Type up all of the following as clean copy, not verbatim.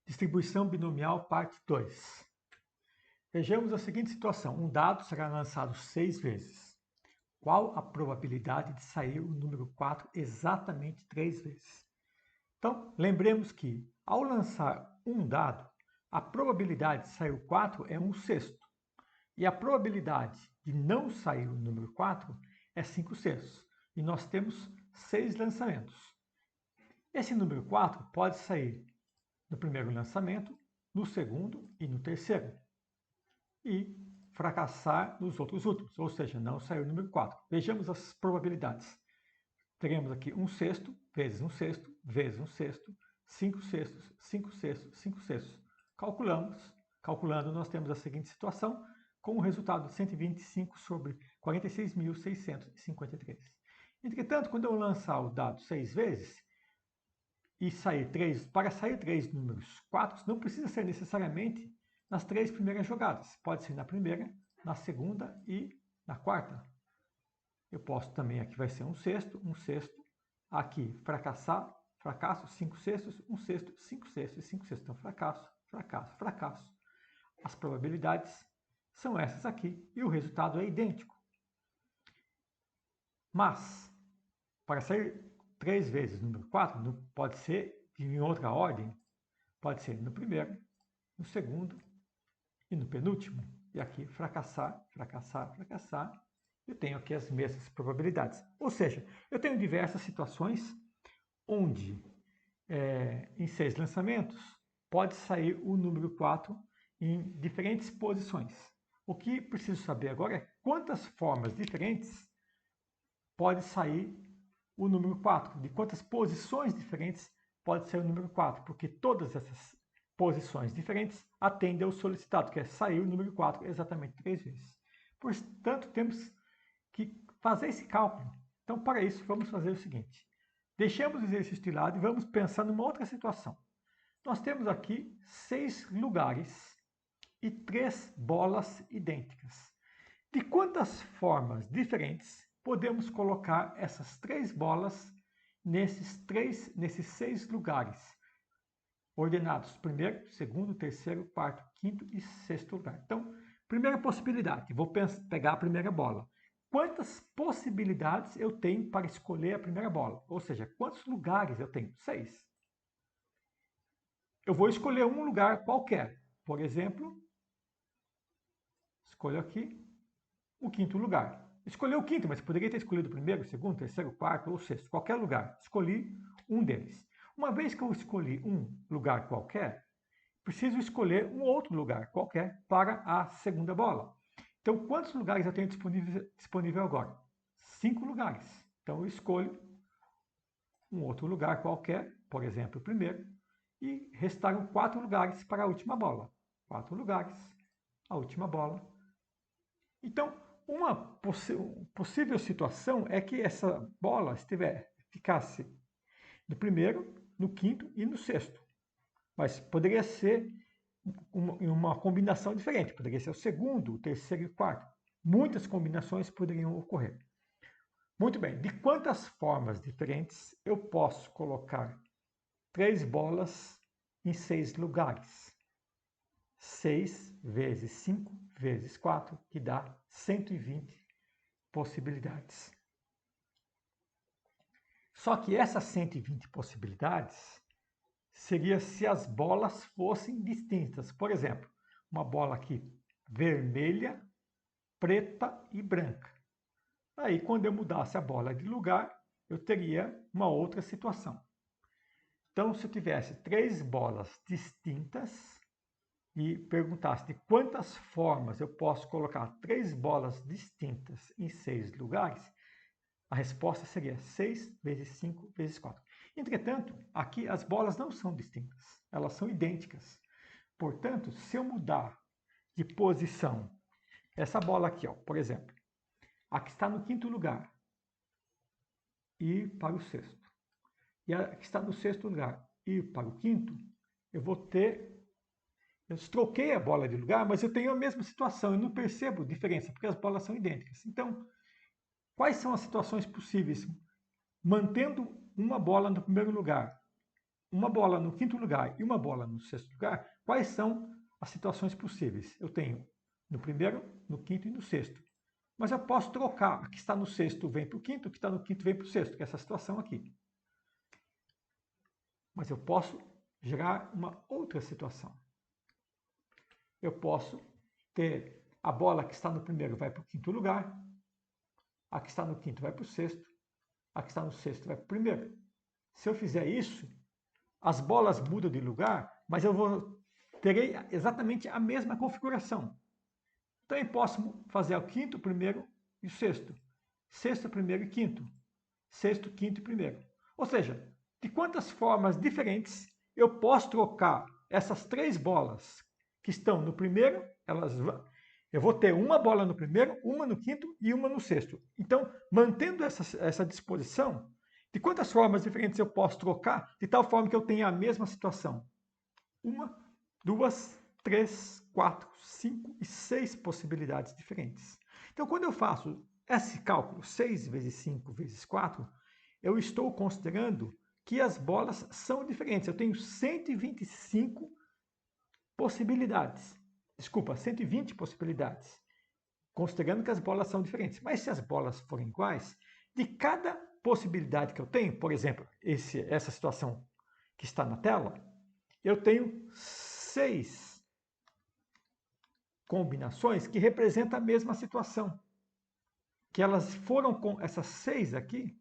Distribuição binomial, parte 2. Vejamos a seguinte situação. Um dado será lançado 6 vezes. Qual a probabilidade de sair o número 4 exatamente 3 vezes? Então, lembremos que, ao lançar um dado, a probabilidade de sair o 4 é 1/6. E a probabilidade de não sair o número 4 é 5/6. E nós temos 6 lançamentos. Esse número 4 pode sair no primeiro lançamento, no segundo e no terceiro. E fracassar nos outros últimos, ou seja, não sair o número 4. Vejamos as probabilidades. Teremos aqui 1/6 vezes 1/6 vezes 1/6, 5/6, 5/6, 5/6. Calculando, nós temos a seguinte situação, com o resultado de 125 sobre 46.653. Entretanto, quando eu lançar o dado 6 vezes, e para sair 3 números 4, não precisa ser necessariamente nas 3 primeiras jogadas. Pode ser na primeira, na segunda e na quarta. Eu posso também, aqui vai ser 1/6, 1/6. Aqui, fracasso, 5/6, 1/6, 5/6 e 5/6. Então, fracasso, fracasso, fracasso. As probabilidades são essas aqui e o resultado é idêntico. Mas, para sair 3 vezes o número 4, não pode ser em outra ordem, pode ser no primeiro, no segundo e no penúltimo. E aqui fracassar, fracassar, fracassar. Eu tenho aqui as mesmas probabilidades. Ou seja, eu tenho diversas situações onde, em 6 lançamentos, pode sair o número 4 em diferentes posições. O que preciso saber agora é quantas formas diferentes pode sair o número 4, de quantas posições diferentes pode ser o número 4, porque todas essas posições diferentes atendem ao solicitado, que é sair o número 4 exatamente 3 vezes. Portanto, temos que fazer esse cálculo. Então, para isso, vamos fazer o seguinte. Deixemos o exercício de lado e vamos pensar numa outra situação. Nós temos aqui 6 lugares e 3 bolas idênticas. De quantas formas diferentes podemos colocar essas 3 bolas nesses 6 lugares, ordenados primeiro, segundo, terceiro, quarto, quinto e sexto lugar? Então, primeira possibilidade, vou pegar a primeira bola. Quantas possibilidades eu tenho para escolher a primeira bola? Ou seja, quantos lugares eu tenho? 6. Eu vou escolher um lugar qualquer. Por exemplo, escolho aqui o quinto lugar. Escolhi o quinto, mas poderia ter escolhido o primeiro, o segundo, o terceiro, o quarto ou o sexto, qualquer lugar. Escolhi um deles. Uma vez que eu escolhi um lugar qualquer, preciso escolher um outro lugar qualquer para a segunda bola. Então, quantos lugares eu tenho disponível agora? 5 lugares. Então, eu escolho um outro lugar qualquer, por exemplo, o primeiro, e restaram 4 lugares para a última bola. 4 lugares, a última bola. Então, uma possível situação é que essa bola ficasse no primeiro, no quinto e no sexto. Mas poderia ser uma combinação diferente. Poderia ser o segundo, o terceiro e o quarto. Muitas combinações poderiam ocorrer. Muito bem, de quantas formas diferentes eu posso colocar 3 bolas em 6 lugares? 6 vezes 5 vezes 4, que dá 120 possibilidades. Só que essas 120 possibilidades seria se as bolas fossem distintas. Por exemplo, uma bola aqui vermelha, preta e branca. Aí, quando eu mudasse a bola de lugar, eu teria uma outra situação. Então, se eu tivesse 3 bolas distintas e perguntasse de quantas formas eu posso colocar 3 bolas distintas em 6 lugares, a resposta seria 6 vezes 5 vezes 4. Entretanto, aqui as bolas não são distintas, elas são idênticas. Portanto, se eu mudar de posição, essa bola aqui, ó, por exemplo, a que está no quinto lugar, ir para o sexto, e a que está no sexto lugar, ir para o quinto, eu troquei a bola de lugar, mas eu tenho a mesma situação, eu não percebo diferença, porque as bolas são idênticas. Então, quais são as situações possíveis? Mantendo uma bola no primeiro lugar uma bola no quinto lugar e uma bola no sexto lugar, quais são as situações possíveis? Eu tenho no primeiro, no quinto e no sexto. Mas eu posso trocar. A que está no sexto vem para o quinto, o que está no quinto vem para o sexto, que é essa situação aqui. Mas eu posso gerar uma outra situação. Eu posso ter a bola que está no primeiro vai para o quinto lugar, a que está no quinto vai para o sexto, a que está no sexto vai para o primeiro. Se eu fizer isso, as bolas mudam de lugar, mas terei exatamente a mesma configuração. Então eu posso fazer o quinto, o primeiro e o sexto. Sexto, primeiro e quinto. Sexto, quinto e primeiro. Ou seja, de quantas formas diferentes eu posso trocar essas três bolas que estão no primeiro, eu vou ter uma bola no primeiro, uma no quinto e uma no sexto. Então, mantendo essa disposição, de quantas formas diferentes eu posso trocar, de tal forma que eu tenha a mesma situação? Uma, duas, três, quatro, cinco e seis possibilidades diferentes. Então, quando eu faço esse cálculo, 6 vezes 5 vezes 4, eu estou considerando que as bolas são diferentes. Eu tenho 125 possibilidades. Desculpa, 120 possibilidades. Considerando que as bolas são diferentes. Mas se as bolas forem iguais, de cada possibilidade que eu tenho, por exemplo, essa situação que está na tela, eu tenho 6 combinações que representam a mesma situação. Que elas foram, essas 6 aqui,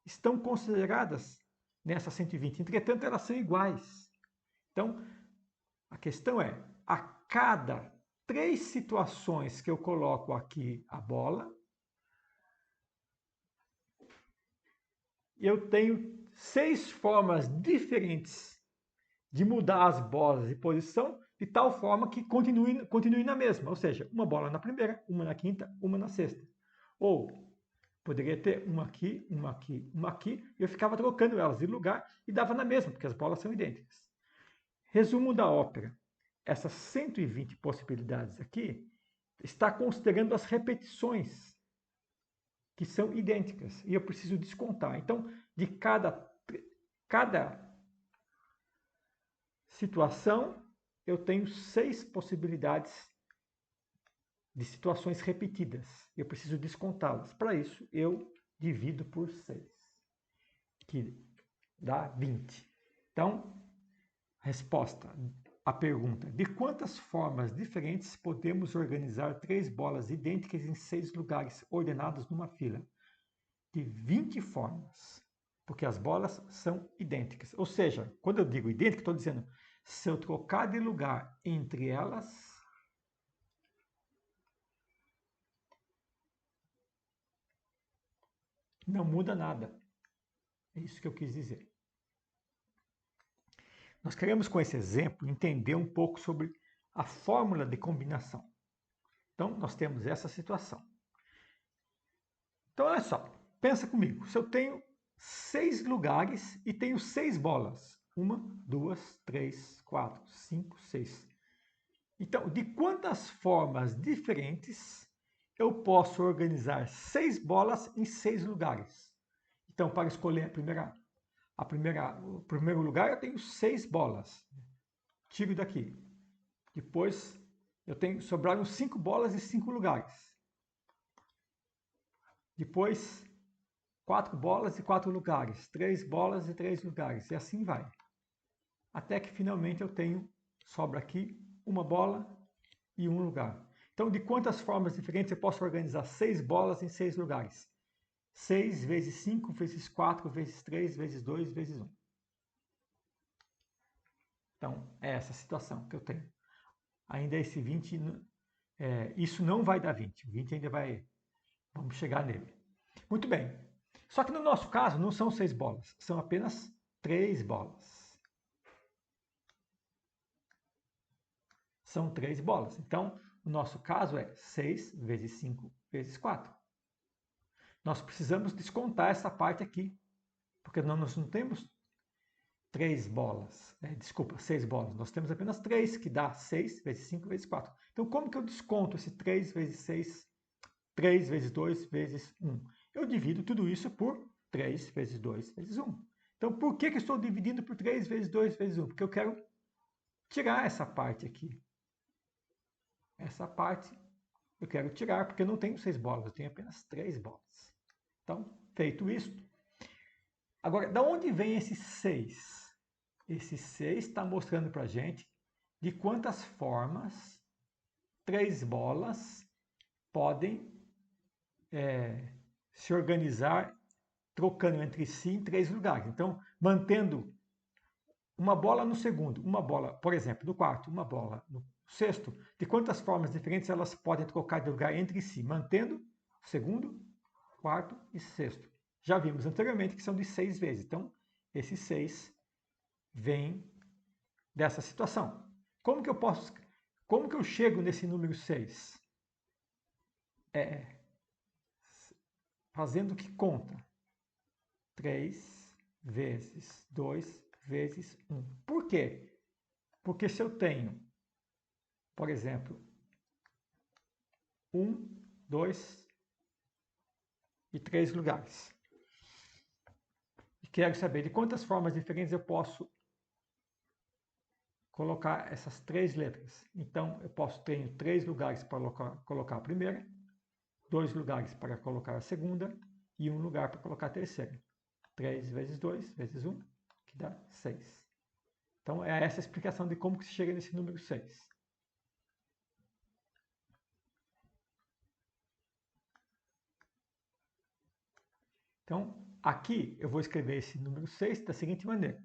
estão consideradas nessa 120. Entretanto, elas são iguais. Então, a questão é, a cada 3 situações que eu coloco aqui a bola, eu tenho 6 formas diferentes de mudar as bolas de posição de tal forma que continue na mesma. Ou seja, uma bola na primeira, uma na quinta, uma na sexta. Ou poderia ter uma aqui, uma aqui, uma aqui, e eu ficava trocando elas de lugar e dava na mesma, porque as bolas são idênticas. Resumo da ópera. Essas 120 possibilidades aqui está considerando as repetições que são idênticas e eu preciso descontar. Então, de cada situação, eu tenho 6 possibilidades de situações repetidas. Eu preciso descontá-las. Para isso, eu divido por 6, que dá 20. Então, resposta à pergunta: de quantas formas diferentes podemos organizar 3 bolas idênticas em 6 lugares ordenados numa fila? De 20 formas, porque as bolas são idênticas. Ou seja, quando eu digo idêntica, estou dizendo, se eu trocar de lugar entre elas, não muda nada. É isso que eu quis dizer. Nós queremos, com esse exemplo, entender um pouco sobre a fórmula de combinação. Então, nós temos essa situação. Então, olha só, pensa comigo. Se eu tenho 6 lugares e tenho 6 bolas, 1, 2, 3, 4, 5, 6. Então, de quantas formas diferentes eu posso organizar 6 bolas em 6 lugares? Então, para escolher o primeiro lugar, eu tenho 6 bolas. Tiro daqui. Depois, sobraram 5 bolas em 5 lugares. Depois, 4 bolas e 4 lugares. 3 bolas e 3 lugares. E assim vai. Até que, finalmente, sobra aqui uma bola e um lugar. Então, de quantas formas diferentes eu posso organizar 6 bolas em 6 lugares? 6 vezes 5 vezes 4 vezes 3 vezes 2 vezes 1. Então, é essa a situação que eu tenho. Ainda esse 20, isso não vai dar 20. O 20 ainda vamos chegar nele. Muito bem. Só que no nosso caso, não são 6 bolas, são apenas 3 bolas. São 3 bolas. Então, o nosso caso é 6 vezes 5 vezes 4. Nós precisamos descontar essa parte aqui, porque nós não temos 3 bolas, desculpa, 6 bolas. Nós temos apenas 3, que dá 6 vezes 5 vezes 4. Então, como que eu desconto esse 3 vezes 6, 3 vezes 2 vezes 1? Eu divido tudo isso por 3 vezes 2 vezes 1. Então, por que eu estou dividindo por 3 vezes 2 vezes 1? Porque eu quero tirar essa parte aqui. Essa parte eu quero tirar, porque eu não tenho 6 bolas, eu tenho apenas 3 bolas. Então, feito isso. Agora, da onde vem esse 6? Esse 6 está mostrando para a gente de quantas formas 3 bolas podem se organizar trocando entre si em 3 lugares. Então, mantendo uma bola no segundo, uma bola, por exemplo, no quarto, uma bola no sexto, de quantas formas diferentes elas podem trocar de lugar entre si, mantendo o segundo, quarto e sexto. Já vimos anteriormente que são de 6 vezes. Então, esse 6 vem dessa situação. Como que eu chego nesse número 6? Fazendo que conta? 3 vezes 2 vezes 1. Por quê? Porque se eu tenho, por exemplo, 1, 2 e 3 lugares, e quero saber de quantas formas diferentes eu posso colocar essas 3 letras. Então, eu tenho 3 lugares para colocar a primeira, 2 lugares para colocar a segunda e 1 lugar para colocar a terceira. 3 vezes 2 vezes 1, que dá 6. Então, é essa a explicação de como que se chega nesse número 6. Então, aqui eu vou escrever esse número 6 da seguinte maneira.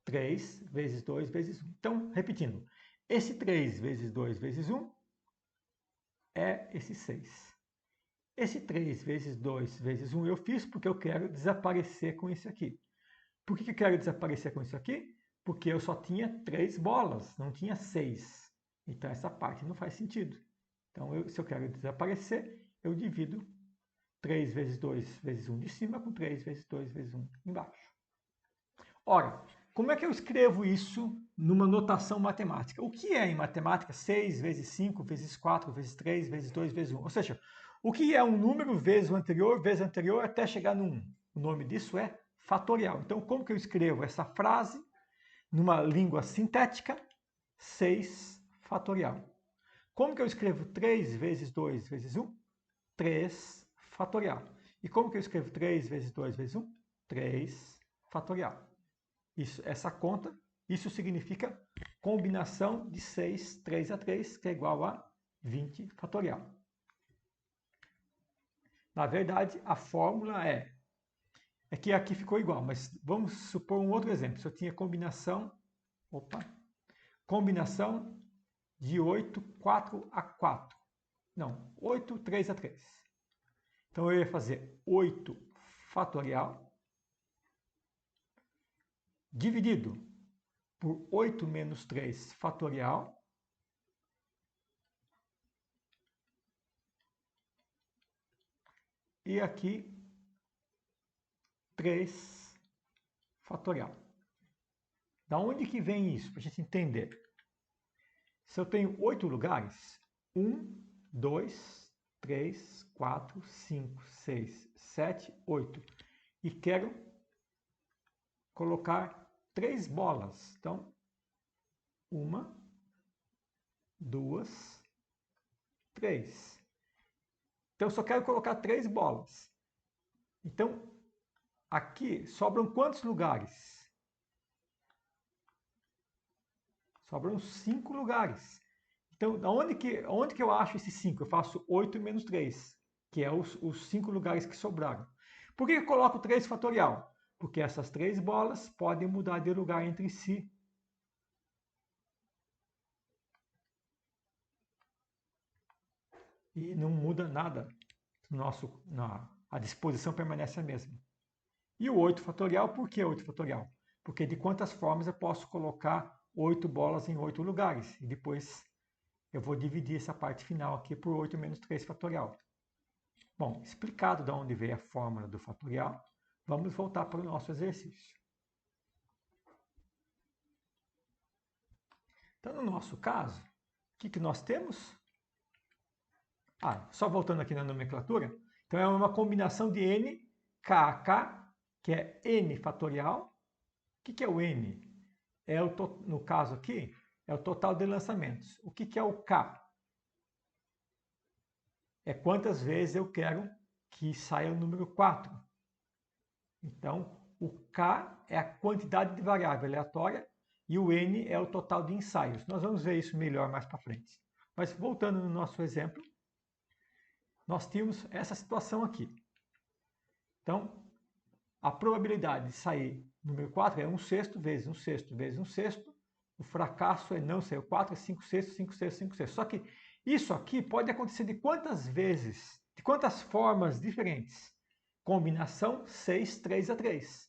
3 vezes 2 vezes 1. Então, repetindo, esse 3 vezes 2 vezes 1 é esse 6. Esse 3 vezes 2 vezes 1 eu fiz porque eu quero desaparecer com isso aqui. Por que eu quero desaparecer com isso aqui? Porque eu só tinha 3 bolas, não tinha 6. Então, essa parte não faz sentido. Então, se eu quero desaparecer, eu divido 3 vezes 2 vezes 1 de cima com 3 vezes 2 vezes 1 embaixo. Ora, como é que eu escrevo isso numa notação matemática? O que é em matemática 6 vezes 5 vezes 4 vezes 3 vezes 2 vezes 1? Ou seja, o que é um número vezes o anterior até chegar no 1? O nome disso é fatorial. Então, como que eu escrevo essa frase numa língua sintética? 6 fatorial. Como que eu escrevo 3 vezes 2 vezes 1? 3 fatorial. E como que eu escrevo 3 vezes 2 vezes 1? 3 fatorial. Essa conta, isso significa combinação de 6, 3 a 3, que é igual a 20 fatorial. Na verdade, a fórmula é que aqui ficou igual, mas vamos supor um outro exemplo. Se eu tinha combinação de 8, 4 a 4. Não, 8, 3 a 3. Então, eu ia fazer 8 fatorial dividido por 8 menos 3 fatorial e aqui 3 fatorial. Da onde que vem isso? Para a gente entender. Se eu tenho 8 lugares, 1, 2, 3, 4, 5, 6, 7, 8. E quero colocar 3 bolas. Então, 1, 2, 3. Então, eu só quero colocar 3 bolas. Então, aqui sobram quantos lugares? Sobram 5 lugares. Então, onde que eu acho esses 5? Eu faço 8 menos 3, que é os 5 lugares que sobraram. Por que eu coloco 3 fatorial? Porque essas 3 bolas podem mudar de lugar entre si. E não muda nada. A disposição permanece a mesma. E o 8 fatorial, por que 8 fatorial? Porque de quantas formas eu posso colocar 8 bolas em 8 lugares? E depois eu vou dividir essa parte final aqui por 8 menos 3 fatorial. Bom, explicado de onde veio a fórmula do fatorial, vamos voltar para o nosso exercício. Então, no nosso caso, o que nós temos? Só voltando aqui na nomenclatura. Então, é uma combinação de n, k, k, que é n fatorial. O que é o n? No caso aqui, é o total de lançamentos. O que é o k? É quantas vezes eu quero que saia o número 4. Então, o k é a quantidade de variável aleatória e o n é o total de ensaios. Nós vamos ver isso melhor mais para frente. Mas voltando no nosso exemplo, nós tínhamos essa situação aqui. Então, a probabilidade de sair número 4 é 1/6 vezes 1/6 vezes 1/6. O fracasso é não sair o 4, é 5/6, 5/6, 5/6. Só que isso aqui pode acontecer de quantas vezes, de quantas formas diferentes? Combinação 6, 3 a 3.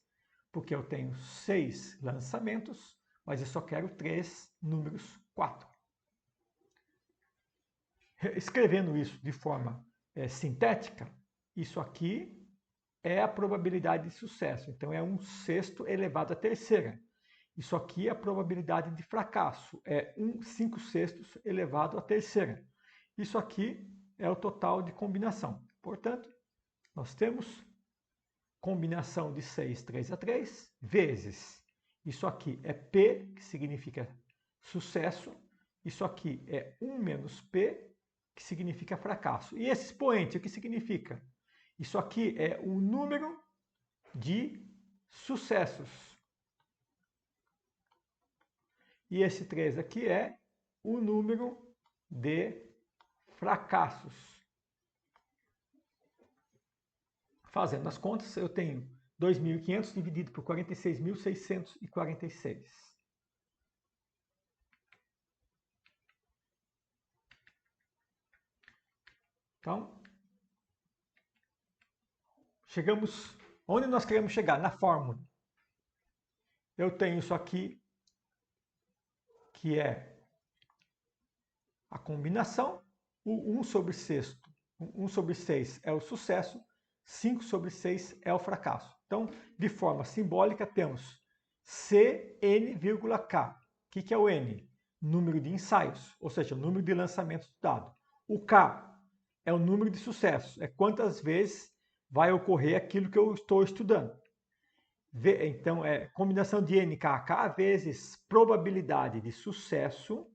Porque eu tenho 6 lançamentos, mas eu só quero 3 números 4. Escrevendo isso de forma sintética, isso aqui é a probabilidade de sucesso. Então, é 1/6 elevado à terceira. Isso aqui é a probabilidade de fracasso. É 5/6 elevado à terceira. Isso aqui é o total de combinação. Portanto, nós temos combinação de 6, 3 a 3, vezes. Isso aqui é P, que significa sucesso. Isso aqui é 1 menos P, que significa fracasso. E esse expoente, o que significa? Isso aqui é o número de sucessos. E esse 3 aqui é o número de fracassos. Fazendo as contas, eu tenho 2.500 dividido por 46.646. Então, chegamos onde nós queremos chegar, na fórmula. Eu tenho isso aqui, que é a combinação. O 1/6 é o sucesso, 5/6 é o fracasso. Então, de forma simbólica, temos Cn,K. O que é o N? Número de ensaios, ou seja, o número de lançamentos do dado. O K é o número de sucessos, é quantas vezes vai ocorrer aquilo que eu estou estudando. Então, é combinação de N, K, K vezes probabilidade de sucesso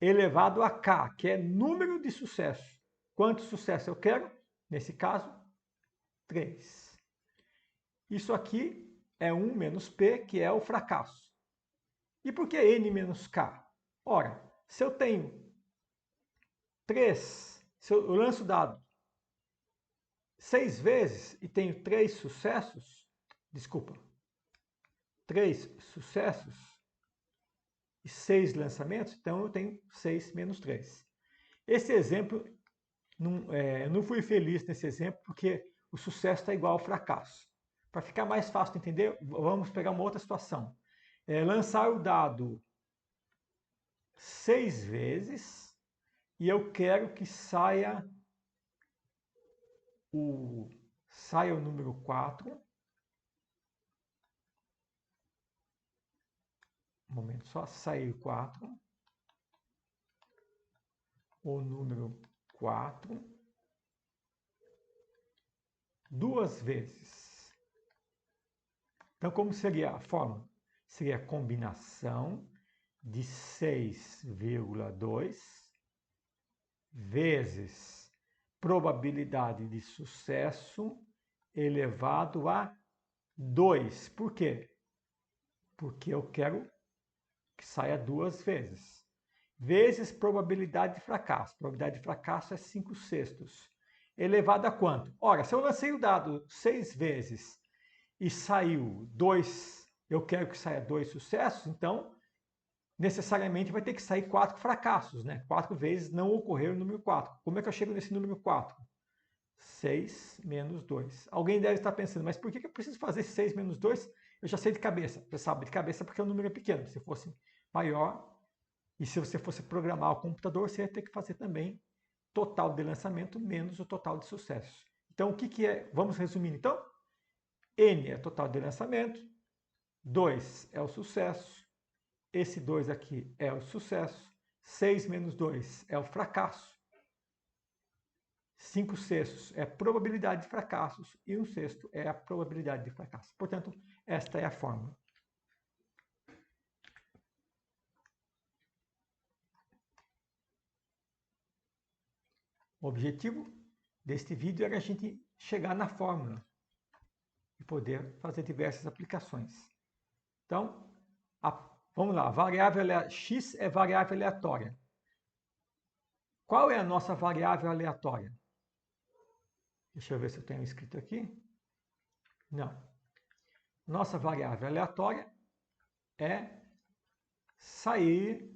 elevado a K, que é número de sucesso. Quanto sucesso eu quero? Nesse caso, 3. Isso aqui é 1 menos P, que é o fracasso. E por que N menos K? Ora, se eu tenho 3, se eu lanço o dado 6 vezes e tenho 3 sucessos, 3 sucessos e 6 lançamentos, então eu tenho 6 menos 3. Esse exemplo, eu não fui feliz nesse exemplo, porque o sucesso está igual ao fracasso. Para ficar mais fácil de entender, vamos pegar uma outra situação. Lançar o dado 6 vezes e eu quero que saia o número 4. Um momento só, sair 4. O número 4 2 vezes. Então, como seria a fórmula? Seria a combinação de 6,2 vezes probabilidade de sucesso elevado a 2. Por quê? Porque eu quero que saia 2 vezes. Vezes probabilidade de fracasso. Probabilidade de fracasso é 5/6. Elevado a quanto? Ora, se eu lancei o dado 6 vezes e saiu 2, eu quero que saia 2 sucessos, então necessariamente vai ter que sair 4 fracassos, né? 4 vezes não ocorreu o número 4. Como é que eu chego nesse número 4? 6 menos 2. Alguém deve estar pensando, mas por que eu preciso fazer 6 menos 2? Eu já sei de cabeça. Você sabe de cabeça porque o número é pequeno. Se fosse maior, e se você fosse programar o computador, você ia ter que fazer também total de lançamento menos o total de sucesso. Então, o que é? Vamos resumir, então? N é total de lançamento, 2 é o sucesso, esse 2 aqui é o sucesso, 6 menos 2 é o fracasso, 5/6 é probabilidade de fracassos e 1/6 é a probabilidade de fracasso. Portanto, esta é a fórmula. O objetivo deste vídeo era a gente chegar na fórmula e poder fazer diversas aplicações. Então, vamos lá, variável x é variável aleatória. Qual é a nossa variável aleatória? Deixa eu ver se eu tenho escrito aqui. Não. Nossa variável aleatória é sair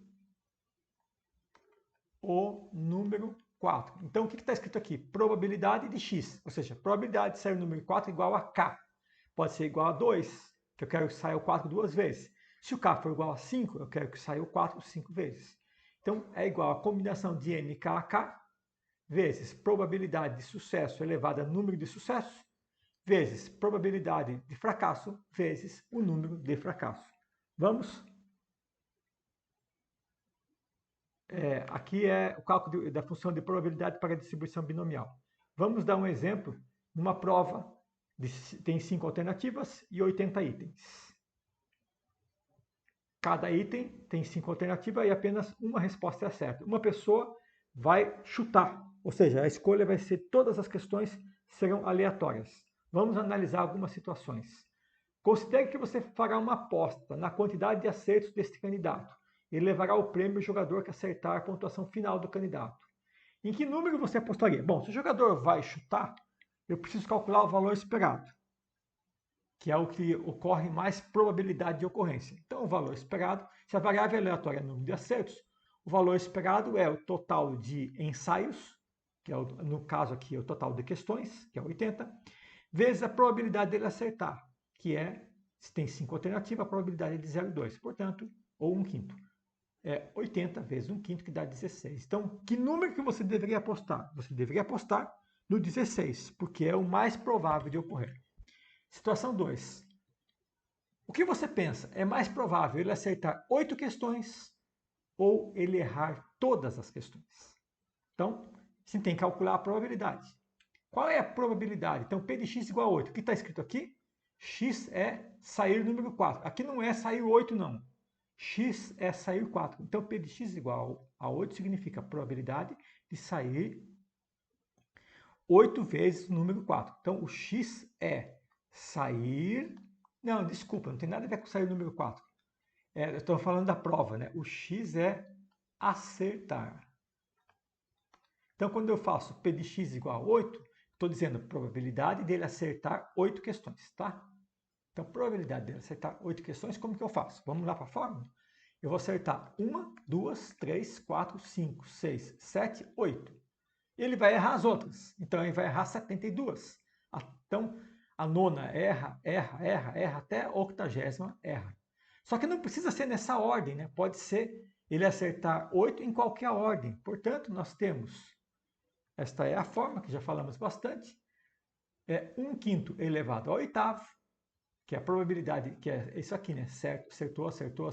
o número 4. Então, o que está escrito aqui? Probabilidade de x, ou seja, probabilidade de sair o número 4 igual a k. Pode ser igual a 2, que eu quero que saia o 4 duas vezes. Se o k for igual a 5, eu quero que saia o 4 5 vezes. Então, é igual a combinação de nk a k vezes probabilidade de sucesso elevada a número de sucessos, vezes probabilidade de fracasso, vezes o número de fracasso. Vamos? Aqui é o cálculo da função de probabilidade para a distribuição binomial. Vamos dar um exemplo numa prova, tem 5 alternativas e 80 itens. Cada item tem 5 alternativas e apenas uma resposta é certa. Uma pessoa vai chutar, ou seja, a escolha vai ser, todas as questões serão aleatórias. Vamos analisar algumas situações. Considere que você fará uma aposta na quantidade de acertos deste candidato e levará o prêmio ao jogador que acertar a pontuação final do candidato. Em que número você apostaria? Bom, se o jogador vai chutar, eu preciso calcular o valor esperado, que é o que ocorre mais probabilidade de ocorrência. Então, o valor esperado, se a variável aleatória é o número de acertos, o valor esperado é o total de ensaios, que é no caso aqui é o total de questões, que é 80, vezes a probabilidade dele acertar, que é, se tem 5 alternativas, a probabilidade é de 0,2, portanto, ou 1/5. É 80 vezes 1/5, que dá 16. Então, que número que você deveria apostar? Você deveria apostar no 16, porque é o mais provável de ocorrer. Situação 2. O que você pensa? É mais provável ele acertar 8 questões ou ele errar todas as questões? Então, você tem que calcular a probabilidade. Qual é a probabilidade? Então, P de x igual a 8. O que está escrito aqui? X é sair o número 4. Aqui não é sair 8, não. X é sair 4. Então, P de x igual a 8 significa a probabilidade de sair 8 vezes o número 4. Então, o x é sair... Não, desculpa, não tem nada a ver com sair o número 4. Eu estou falando da prova, né? O x é acertar. Então, quando eu faço P de x igual a 8, estou dizendo a probabilidade dele acertar 8 questões, tá? Então, probabilidade dele acertar 8 questões, como que eu faço? Vamos lá para a fórmula? Eu vou acertar 1, 2, 3, 4, 5, 6, 7, 8. Ele vai errar as outras. Então, ele vai errar 72. Então, a nona erra, até a 80ª erra. Só que não precisa ser nessa ordem, né? Pode ser ele acertar 8 em qualquer ordem. Portanto, nós temos, esta é a forma, que já falamos bastante, é 1/5 elevado ao oitavo, que é a probabilidade, que é isso aqui, né? Certo, acertou.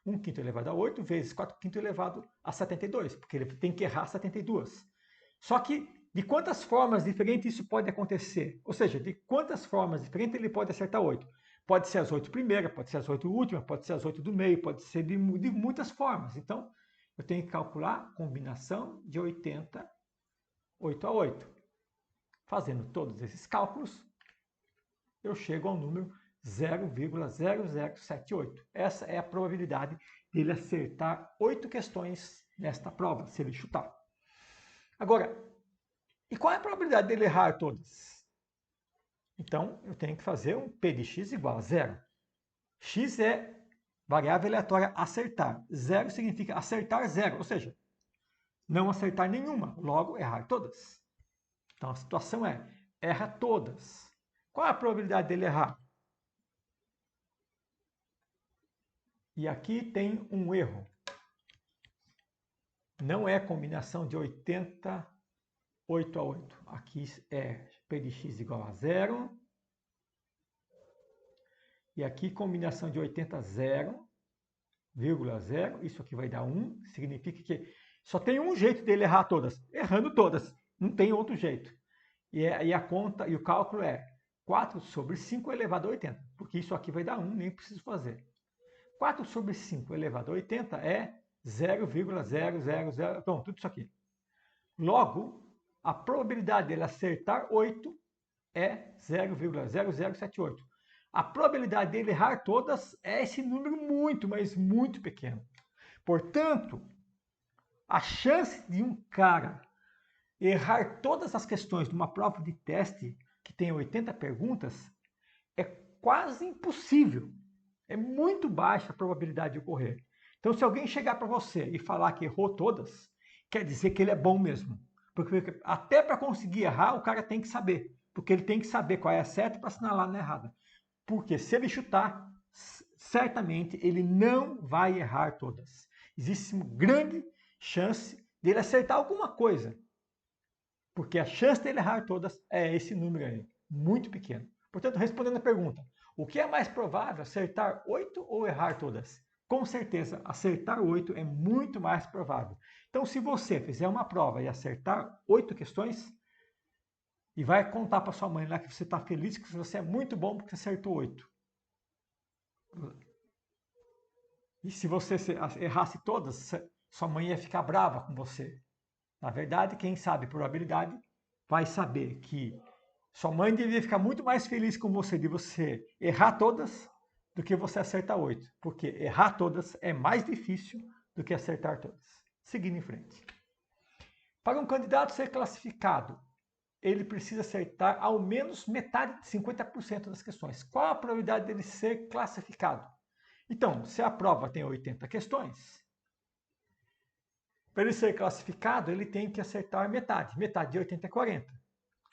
1/5 elevado a 8 vezes 4/5 elevado a 72, porque ele tem que errar 72. Só que, de quantas formas diferentes isso pode acontecer? Ou seja, de quantas formas diferentes ele pode acertar 8? Pode ser as 8 primeiras, pode ser as 8 últimas, pode ser as 8 do meio, pode ser de muitas formas. Então, eu tenho que calcular a combinação de 80, 8 a 8. Fazendo todos esses cálculos, eu chego ao número 0,0078. Essa é a probabilidade dele acertar 8 questões nesta prova, se ele chutar. Agora, e qual é a probabilidade dele errar todas? Então, eu tenho que fazer um P de x igual a 0. X é variável aleatória acertar. 0 significa acertar 0, ou seja, não acertar nenhuma, logo errar todas. Então, a situação é, erra todas. Qual é a probabilidade dele errar? E aqui tem um erro. Não é combinação de 80, 8 a 8. Aqui é P de x igual a 0. E aqui combinação de 80, 0, 0. Isso aqui vai dar 1. Significa que Só tem um jeito dele errar todas, errando todas. Não tem outro jeito. E a conta e o cálculo é 4 sobre 5 elevado a 80, porque isso aqui vai dar 1, nem preciso fazer. 4 sobre 5 elevado a 80 é 0,000, pronto, tudo isso aqui. Logo, a probabilidade dele acertar 8 é 0,0078. A probabilidade dele errar todas é esse número muito, mas muito pequeno. Portanto, a chance de um cara errar todas as questões de uma prova de teste que tem 80 perguntas é quase impossível. É muito baixa a probabilidade de ocorrer. Então, se alguém chegar para você e falar que errou todas, quer dizer que ele é bom mesmo. Porque até para conseguir errar, o cara tem que saber. Porque ele tem que saber qual é a certa para assinalar na errada. Porque se ele chutar, certamente ele não vai errar todas. Existe uma grande chance dele acertar alguma coisa. Porque a chance dele errar todas é esse número aí, muito pequeno. Portanto, respondendo a pergunta, o que é mais provável, acertar 8 ou errar todas? Com certeza, acertar 8 é muito mais provável. Então, se você fizer uma prova e acertar 8 questões, e vai contar para sua mãe lá que você está feliz, que você é muito bom porque acertou 8. E se você errasse todas, sua mãe ia ficar brava com você. Na verdade, quem sabe probabilidade vai saber que sua mãe deveria ficar muito mais feliz com você de você errar todas do que você acertar 8. Porque errar todas é mais difícil do que acertar todas. Seguindo em frente. Para um candidato ser classificado, ele precisa acertar ao menos metade de 50% das questões. Qual a probabilidade dele ser classificado? Então, se a prova tem 80 questões, para ele ser classificado, ele tem que acertar metade. Metade de 80 é 40.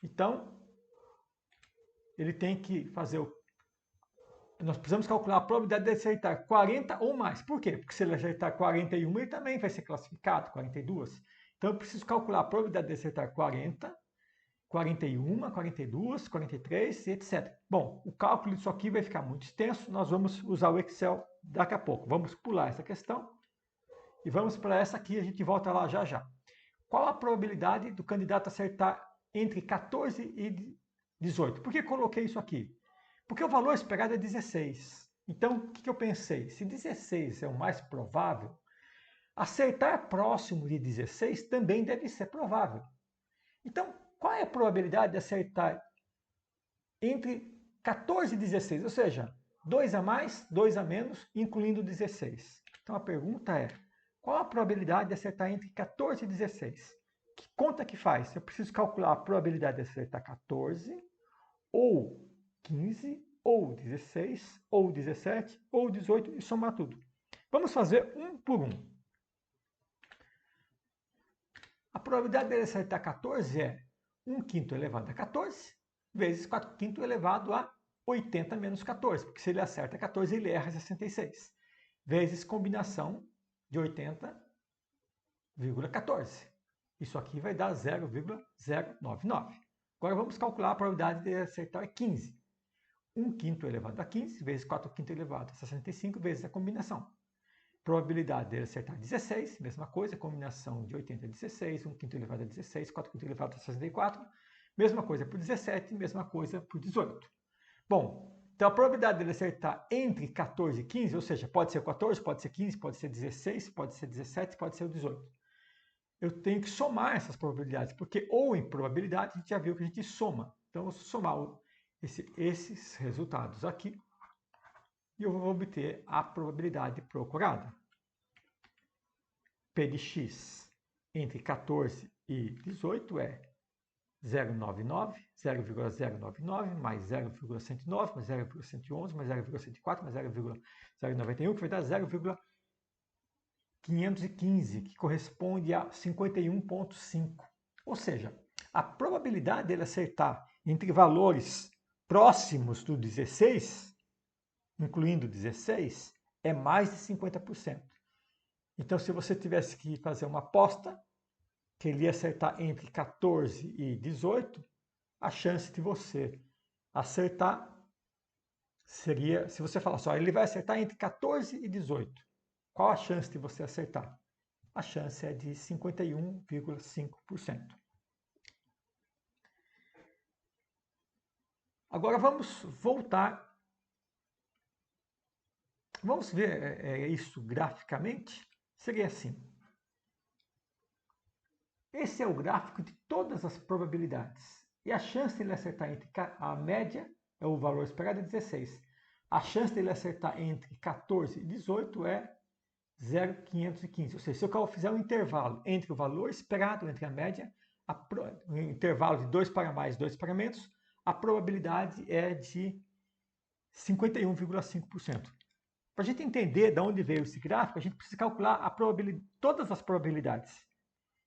Então, ele tem que fazer o... Nós precisamos calcular a probabilidade de acertar 40 ou mais. Por quê? Porque se ele acertar 41, ele também vai ser classificado, 42. Então, eu preciso calcular a probabilidade de acertar 40, 41, 42, 43, etc. Bom, o cálculo disso aqui vai ficar muito extenso. Nós vamos usar o Excel daqui a pouco. Vamos pular essa questão e vamos para essa aqui. A gente volta lá já já. Qual a probabilidade do candidato acertar entre 14 e 18? Por que coloquei isso aqui? Porque o valor esperado é 16. Então, o que eu pensei? Se 16 é o mais provável, acertar próximo de 16 também deve ser provável. Então, qual é a probabilidade de acertar entre 14 e 16? Ou seja, 2 a mais, 2 a menos, incluindo 16. Então, a pergunta é, qual a probabilidade de acertar entre 14 e 16? Que conta que faz? Eu preciso calcular a probabilidade de acertar 14, ou 15, ou 16, ou 17, ou 18 e somar tudo. Vamos fazer um por um. A probabilidade dele acertar 14 é 1 quinto elevado a 14, vezes 4 quinto elevado a 80 menos 14, porque se ele acerta 14, ele erra 66, vezes combinação de 80,14. Isso aqui vai dar 0,099. Agora vamos calcular a probabilidade de acertar 15. 1 quinto elevado a 15, vezes 4 quinto elevado a 65, vezes a combinação. Probabilidade dele acertar 16, mesma coisa, combinação de 80 a 16, 1 quinto elevado a 16, 4 quinto elevado a 64, mesma coisa por 17, mesma coisa por 18. Bom, então a probabilidade dele acertar entre 14 e 15, ou seja, pode ser 14, pode ser 15, pode ser 16, pode ser 17, pode ser 18. Eu tenho que somar essas probabilidades, porque ou em probabilidade a gente já viu que a gente soma. Então, eu vou somar esses resultados aqui e eu vou obter a probabilidade procurada. P de x entre 14 e 18 é 0,99, 0,099, mais 0,109, mais 0,111, mais 0,104, mais 0,091, que vai dar 0,515, que corresponde a 51,5. Ou seja, a probabilidade dele acertar entre valores próximos do 16, incluindo 16, é mais de 50%. Então, se você tivesse que fazer uma aposta, que ele ia acertar entre 14 e 18, a chance de você acertar seria, se você falar só, ele vai acertar entre 14 e 18. Qual a chance de você acertar? a chance é de 51,5%. Agora vamos voltar. Vamos ver isso graficamente. Seria assim. Esse é o gráfico de todas as probabilidades. E a chance dele acertar entre a média, é o valor esperado, é 16. A chance dele acertar entre 14 e 18 é 0,515. Ou seja, se eu fizer um intervalo entre o valor esperado, entre a média, um intervalo de 2 para mais, 2 para menos, a probabilidade é de 51,5%. Para a gente entender de onde veio esse gráfico, a gente precisa calcular todas as probabilidades.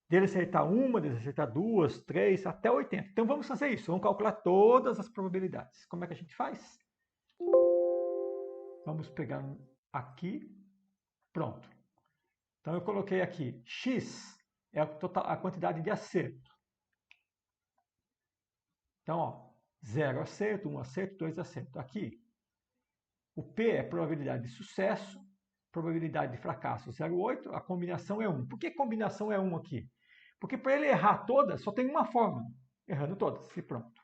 Dele acertar uma, dele acertar duas, três, até 80. Então vamos fazer isso, vamos calcular todas as probabilidades. Como é que a gente faz? Vamos pegar aqui, pronto. Então eu coloquei aqui, x é a quantidade de acerto. Então, ó, 0 acerto, 1 acerto, 2 acerto. Aqui, o P é probabilidade de sucesso, probabilidade de fracasso 0,8, a combinação é 1. Por que combinação é 1 aqui? Porque para ele errar todas, só tem uma forma, errando todas, e pronto.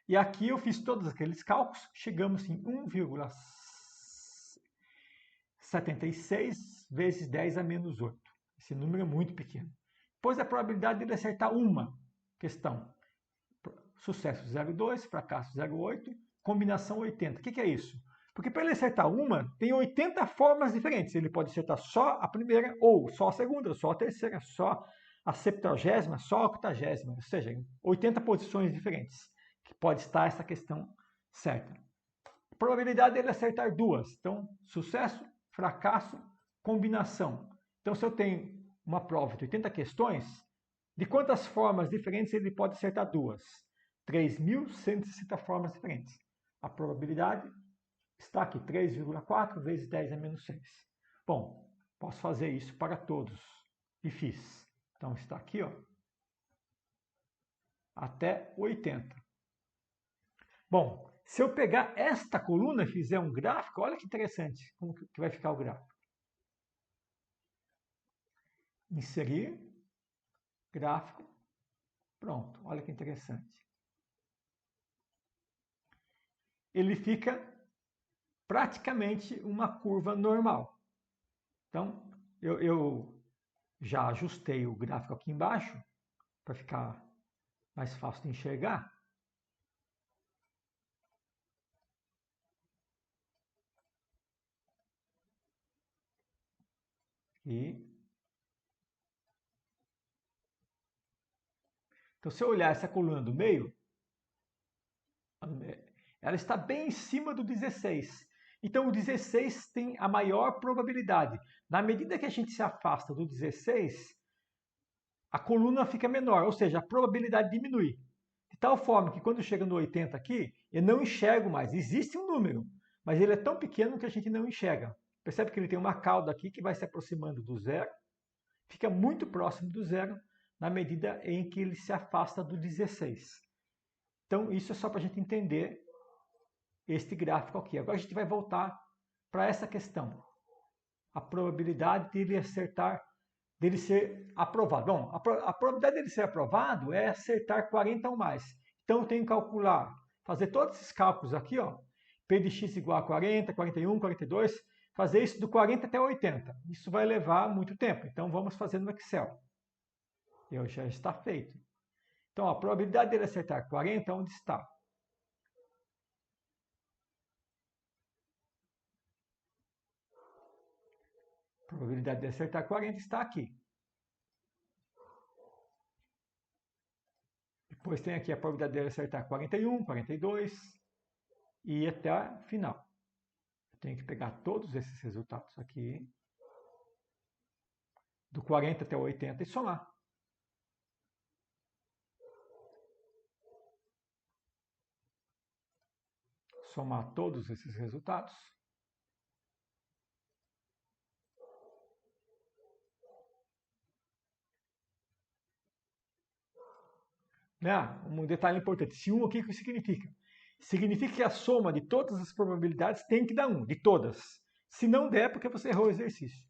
E aqui eu fiz todos aqueles cálculos, chegamos em 1,76 vezes 10 a menos 8. Esse número é muito pequeno. Depois a probabilidade dele acertar uma questão. Sucesso 0,2, fracasso 0,8, combinação 80. O que é isso? Porque para ele acertar uma, tem 80 formas diferentes. Ele pode acertar só a primeira, ou só a segunda, ou só a terceira, só a 70ª, só a 80ª. Ou seja, 80 posições diferentes. Que pode estar essa questão certa. A probabilidade dele acertar duas. Então, sucesso, fracasso, combinação. Então, se eu tenho uma prova de 80 questões, de quantas formas diferentes ele pode acertar duas? 3.160 formas diferentes. A probabilidade está aqui, 3,4 vezes 10 a menos 6. Bom, posso fazer isso para todos. E fiz. Então, está aqui, ó, até 80. Bom, se eu pegar esta coluna e fizer um gráfico, olha que interessante como que vai ficar o gráfico. Inserir, gráfico, pronto, olha que interessante. Ele fica praticamente uma curva normal. Então, eu já ajustei o gráfico aqui embaixo para ficar mais fácil de enxergar. Então, se eu olhar essa coluna do meio, ela está bem em cima do 16. Então, o 16 tem a maior probabilidade. Na medida que a gente se afasta do 16, a coluna fica menor, ou seja, a probabilidade diminui. De tal forma que quando chega no 80 aqui, eu não enxergo mais. Existe um número, mas ele é tão pequeno que a gente não enxerga. Percebe que ele tem uma cauda aqui que vai se aproximando do zero, fica muito próximo do zero, na medida em que ele se afasta do 16. Então, isso é só para a gente entender este gráfico aqui. Agora a gente vai voltar para essa questão. A probabilidade dele acertar, dele ser aprovado. Bom, a probabilidade dele ser aprovado é acertar 40 ou mais. Então eu tenho que calcular, fazer todos esses cálculos aqui, ó. P de x igual a 40, 41, 42, fazer isso do 40 até 80. Isso vai levar muito tempo, então vamos fazer no Excel. Já está feito. Então a probabilidade dele acertar 40, onde está? A probabilidade de acertar 40 está aqui. Depois tem aqui a probabilidade de acertar 41, 42 e até a final. Eu tenho que pegar todos esses resultados aqui, do 40 até o 80 e somar. Somar todos esses resultados. Um detalhe importante. Se 1 aqui, o que significa? Significa que a soma de todas as probabilidades tem que dar 1, de todas. Se não der, é porque você errou o exercício.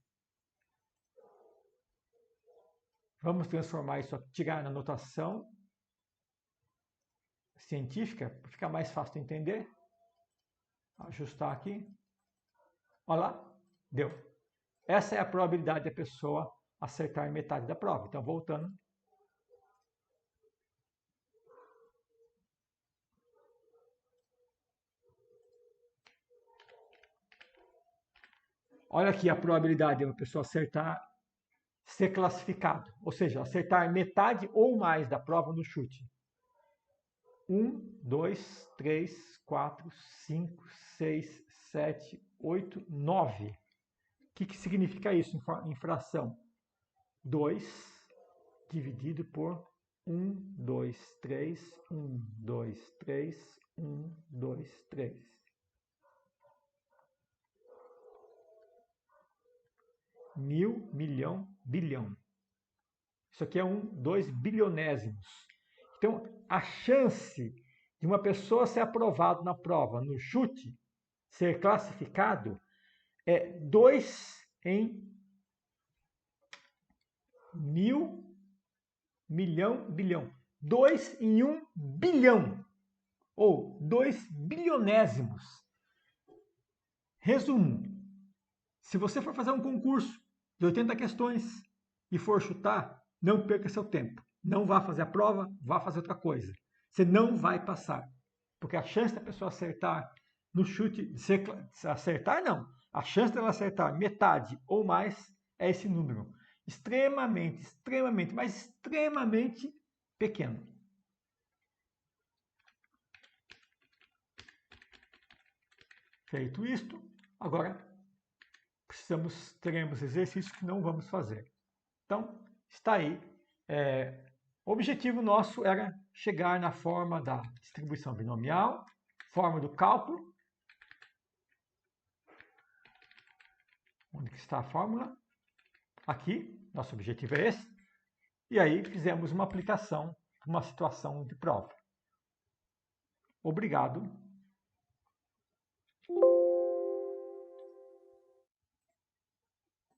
Vamos transformar isso, tirar na notação científica, para ficar mais fácil de entender. Ajustar aqui. Olha lá, deu. Essa é a probabilidade da pessoa acertar metade da prova. Então, voltando. Olha aqui a probabilidade de uma pessoa acertar, ser classificado. Ou seja, acertar metade ou mais da prova no chute. 1, 2, 3, 4, 5, 6, 7, 8, 9. O que significa isso em fração? 2 dividido por 1, 2, 3, 1, 2, 3, 1, 2, 3. Mil, milhão, bilhão. Isso aqui é 2 bilionésimos. Então, a chance de uma pessoa ser aprovada na prova, no chute, ser classificado, é 2 em 1000, milhão, bilhão. 2 em 1 bilhão. Ou 2 bilionésimos. Resumo. Se você for fazer um concurso de 80 questões e for chutar, não perca seu tempo. Não vá fazer a prova, vá fazer outra coisa. Você não vai passar. Porque a chance da pessoa acertar no chute, acertar não. A chance dela acertar metade ou mais é esse número. Extremamente, extremamente, mas extremamente pequeno. Feito isto, agora teremos exercícios que não vamos fazer. Então, está aí. O objetivo nosso era chegar na forma da distribuição binomial, forma do cálculo. Onde está a fórmula? Aqui, nosso objetivo é esse. E aí fizemos uma aplicação para uma situação de prova. Obrigado.